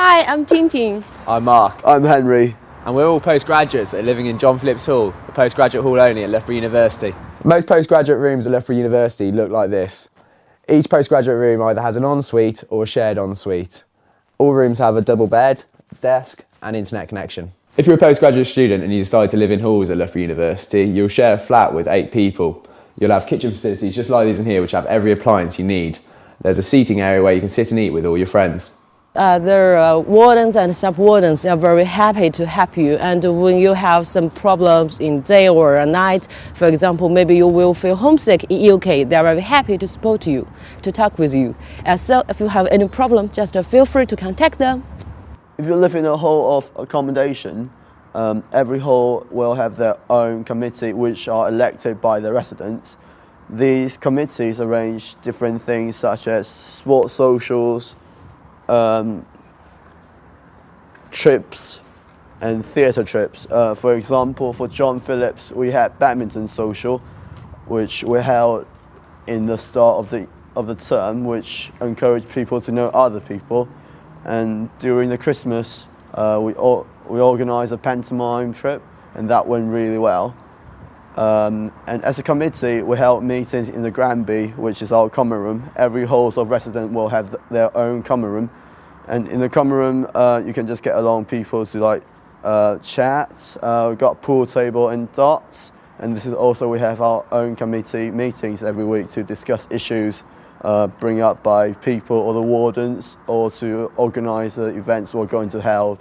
Hi, I'm Tintin. I'm Mark. I'm Henry. And we're all postgraduates that are living in John Phillips Hall, a postgraduate hall only at Loughborough University. Most postgraduate rooms at Loughborough University look like this. Each postgraduate room either has an ensuite or a shared ensuite. All rooms have a double bed, desk and internet connection. If you're a postgraduate student and you decide to live in halls at Loughborough University, you'll share a flat with 8 people. You'll have kitchen facilities just like these in here, which have every appliance you need. There's a seating area where you can sit and eat with all your friends. The wardens and sub-wardens are very happy to help you, and when you have some problems in day or at night, for example, maybe you will feel homesick in UK, they are very happy to support you, to talk with you. And so if you have any problem, just feel free to contact them. If you live in a hall of accommodation, every hall will have their own committee which are elected by the residents. These committees arrange different things such as sports socials, trips and theatre trips. For example, for John Phillips, we had badminton social, which we held in the start of the term, which encouraged people to know other people. And during the Christmas, we organised a pantomime trip, and that went really well. And as a committee, we held meetings in the Granby, which is our common room. Every halls of resident will have their own common room. And in the common room, you can just get along people to chat. We've got a pool table and darts. And this is also, we have our own committee meetings every week to discuss issues bring up by people or the wardens, or to organise the events we're going to hold.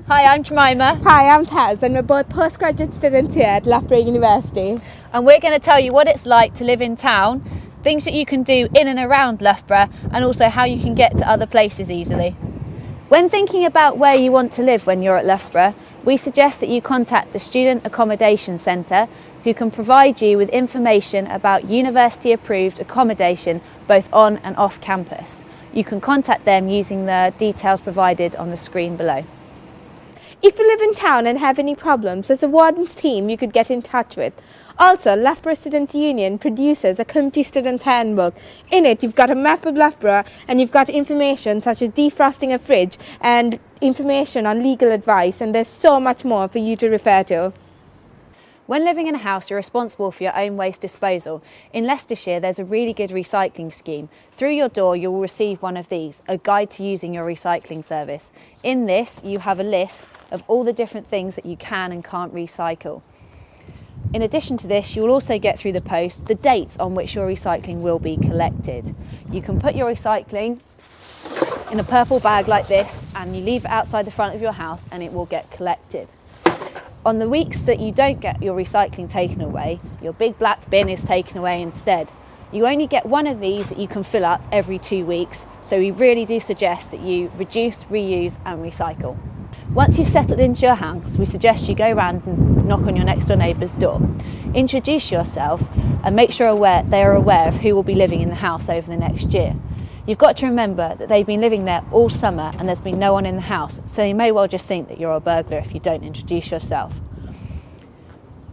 Hi, I'm Jemima. Hi, I'm Taz, and we're both postgraduate students here at Loughborough University. And we're going to tell you what it's like to live in town, things that you can do in and around Loughborough, and also how you can get to other places easily. When thinking about where you want to live when you're at Loughborough, we suggest that you contact the Student Accommodation Centre, who can provide you with information about university-approved accommodation both on and off campus. You can contact them using the details provided on the screen below. If you live in town and have any problems, there's a warden's team you could get in touch with. Also, Loughborough Students' Union produces a community students' handbook. In it, you've got a map of Loughborough, and you've got information such as defrosting a fridge and information on legal advice, and there's so much more for you to refer to. When living in a house, you're responsible for your own waste disposal. In Leicestershire, there's a really good recycling scheme. Through your door, you will receive one of these, a guide to using your recycling service. In this, you have a list of all the different things that you can and can't recycle. In addition to this, you will also get through the post the dates on which your recycling will be collected. You can put your recycling in a purple bag like this, and you leave it outside the front of your house and it will get collected. On the weeks that you don't get your recycling taken away, your big black bin is taken away instead. You only get one of these that you can fill up every 2 weeks, so we really do suggest that you reduce, reuse and recycle. Once you've settled into your house, we suggest you go around and knock on your next door neighbour's door. Introduce yourself and make sure they are aware of who will be living in the house over the next year. You've got to remember that they've been living there all summer and there's been no one in the house, so you may well just think that you're a burglar if you don't introduce yourself.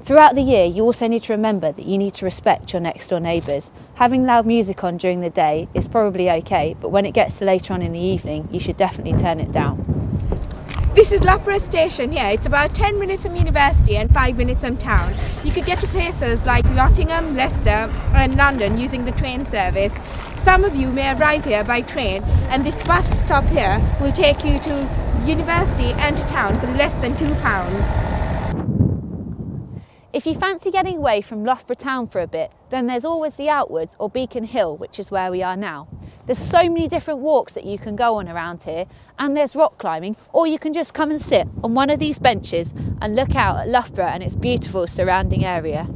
Throughout the year, you also need to remember that you need to respect your next door neighbours. Having loud music on during the day is probably okay, but when it gets to later on in the evening, you should definitely turn it down. This is Loughborough Station here. It's about 10 minutes from university and 5 minutes from town. You could get to places like Nottingham, Leicester and London using the train service. Some of you may arrive here by train, and this bus stop here will take you to university and to town for less than £2. If you fancy getting away from Loughborough town for a bit, then there's always the Outwards or Beacon Hill, which is where we are now. There's so many different walks that you can go on around here, and there's rock climbing, or you can just come and sit on one of these benches and look out at Loughborough and its beautiful surrounding area.